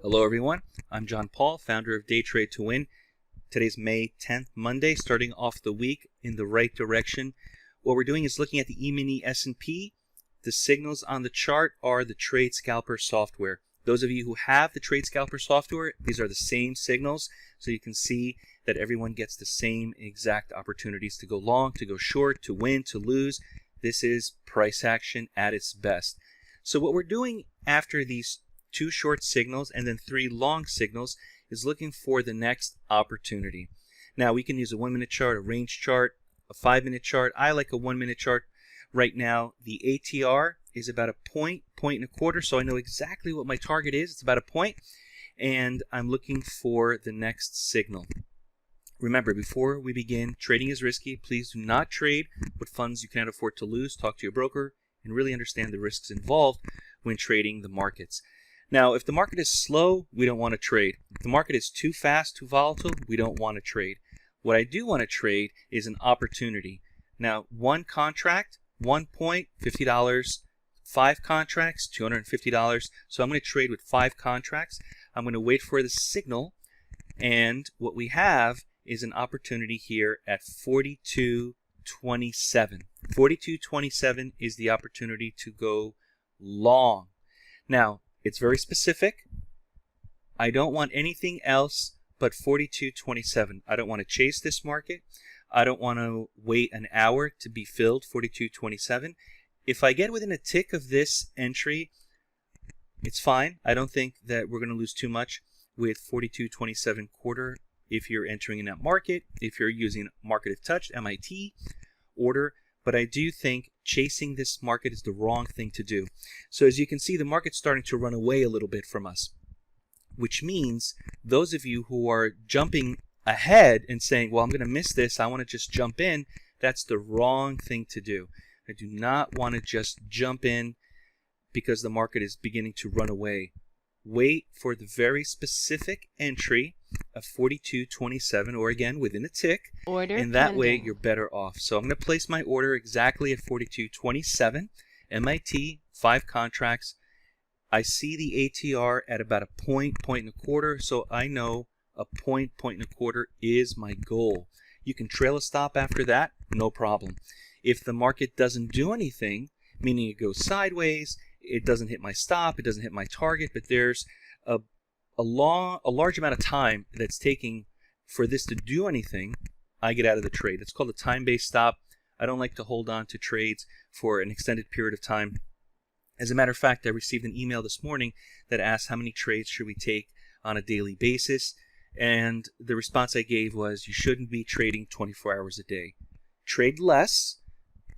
Hello everyone, I'm John Paul, founder of Day Trade to Win. Today's May 10th, Monday, starting off the week in the right direction. What we're doing is looking at the E-mini S&P. The signals on the chart are the Trade Scalper software. Those of you who have the Trade Scalper software, these are the same signals, so you can see that everyone gets the same exact opportunities to go long, to go short, to win, to lose. This is price action at its best. So what we're doing after these 2 short signals and then 3 long signals is looking for the next opportunity. Now we can use a 1-minute chart, a range chart, a 5-minute chart. I like a 1-minute chart. Right now the ATR is about a point and a quarter, so I know exactly what my target is. It's about a point, and I'm looking for the next signal. Remember, before we begin, trading is risky. Please do not trade with funds you cannot afford to lose. Talk to your broker and really understand the risks involved when trading the markets. Now, if the market is slow, we don't want to trade. If the market is too fast, too volatile, we don't want to trade. What I do want to trade is an opportunity. Now, 1 contract, 1 point, $50. 5 contracts, $250. So I'm going to trade with 5 contracts. I'm going to wait for the signal, and what we have is an opportunity here at 42.27. 42.27 is the opportunity to go long. Now, it's very specific. I don't want anything else but 42.27. I don't want to chase this market. I don't want to wait an hour to be filled, 42.27. If I get within a tick of this entry, it's fine. I don't think that we're going to lose too much with 42.27 quarter if you're entering in that market, if you're using market if touched, MIT order. But I do think chasing this market is the wrong thing to do. So as you can see, the market's starting to run away a little bit from us, which means those of you who are jumping ahead and saying, well, I'm going to miss this, I want to just jump in, that's the wrong thing to do. I do not want to just jump in because the market is beginning to run away. Wait for the very specific entry of 42.27, or again within a tick, Order and that pending. way you're better off. So I'm going to place my order exactly at 42.27, MIT, 5 contracts. I see the ATR at about a point and a quarter, so I know a point and a quarter is my goal. You can trail a stop after that, no problem. If the market doesn't do anything, meaning it goes sideways, it doesn't hit my stop, it doesn't hit my target, but there's a large amount of time that's taking for this to do anything, I get out of the trade. It's called a time-based stop. I don't like to hold on to trades for an extended period of time. As a matter of fact, I received an email this morning that asked how many trades should we take on a daily basis, and the response I gave was you shouldn't be trading 24 hours a day. Trade less.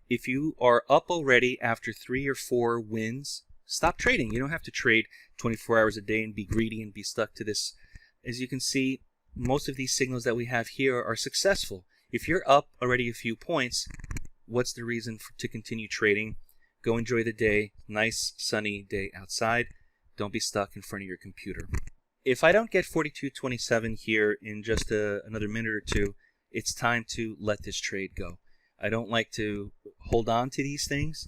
If you are up already after 3 or 4 wins, stop trading. You don't have to trade 24 hours a day and be greedy and be stuck to this. As you can see, most of these signals that we have here are successful. If you're up already a few points, what's the reason to continue trading? Go enjoy the day. Nice sunny day outside. Don't be stuck in front of your computer. If I don't get 42.27 here in just another minute or two, it's time to let this trade go. I don't like to hold on to these things.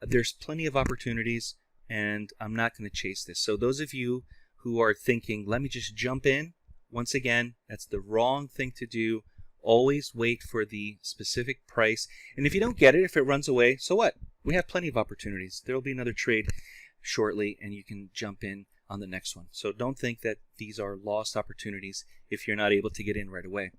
There's plenty of opportunities, and I'm not going to chase this. So those of you who are thinking, let me just jump in, once again, that's the wrong thing to do. Always wait for the specific price. And if you don't get it, if it runs away, so what? We have plenty of opportunities. There will be another trade shortly, and you can jump in on the next one. So don't think that these are lost opportunities if you're not able to get in right away.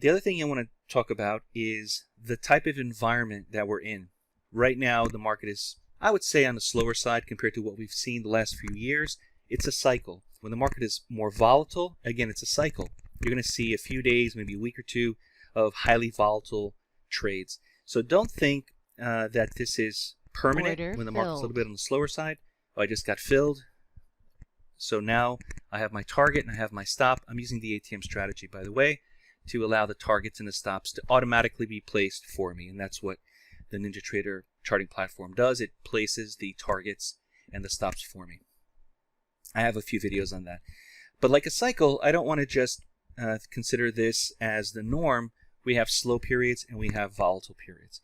The other thing I want to talk about is the type of environment that we're in. Right now, the market is, I would say, on the slower side compared to what we've seen the last few years. It's a cycle. When the market is more volatile, again, it's a cycle. You're going to see a few days, maybe a week or two, of highly volatile trades. So don't think that this is permanent Order when the market's a little filled. bit on the slower side. Oh, I just got filled. So now I have my target and I have my stop. I'm using the ATM strategy, by the way, to allow the targets and the stops to automatically be placed for me. And that's what the NinjaTrader charting platform does. It places the targets and the stops for me. I have a few videos on that. But like a cycle, I don't want to just consider this as the norm. We have slow periods and we have volatile periods.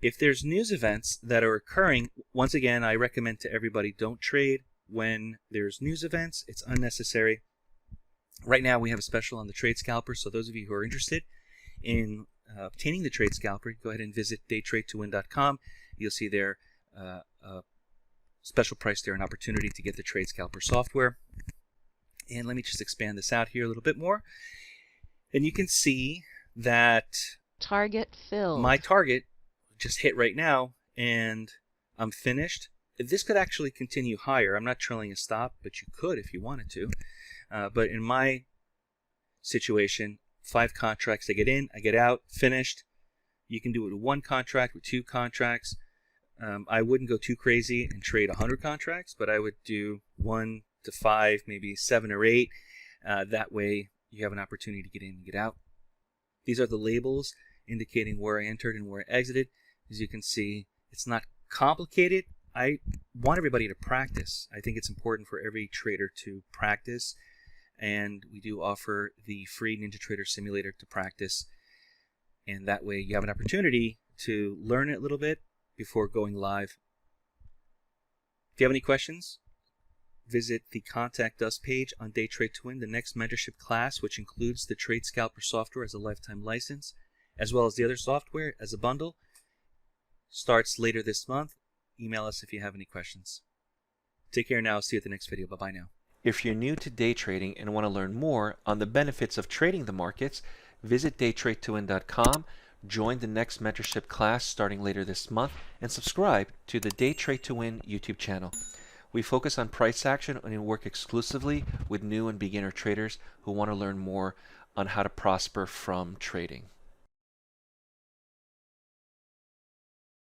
If there's news events that are occurring, once again, I recommend to everybody, don't trade, when there's news events. It's unnecessary. Right now we have a special on the Trade Scalper, so those of you who are interested in obtaining the Trade Scalper, go ahead and visit daytradetowin.com. You'll see there a special price there, an opportunity to get the Trade Scalper software. And let me just expand this out here a little bit more. And you can see that target filled. My target just hit right now, and I'm finished. This could actually continue higher. I'm not trailing a stop, but you could if you wanted to. But in my situation, 5 contracts, I get in, I get out, finished. You can do it with 1 contract, with 2 contracts. I wouldn't go too crazy and trade 100 contracts, but I would do 1 to 5, maybe 7 or 8. That way you have an opportunity to get in and get out. These are the labels indicating where I entered and where I exited. As you can see, it's not complicated. I want everybody to practice. I think it's important for every trader to practice, and we do offer the free NinjaTrader Simulator to practice, and that way you have an opportunity to learn it a little bit before going live. If you have any questions, visit the Contact Us page on Day Trade to Win. The next mentorship class, which includes the Trade Scalper software as a lifetime license, as well as the other software as a bundle, starts later this month. Email us if you have any questions. Take care now. See you at the next video. Bye-bye now. If you're new to day trading and want to learn more on the benefits of trading the markets, visit daytradetowin.com, join the next mentorship class starting later this month, and subscribe to the Day Trade to Win YouTube channel. We focus on price action and work exclusively with new and beginner traders who want to learn more on how to prosper from trading.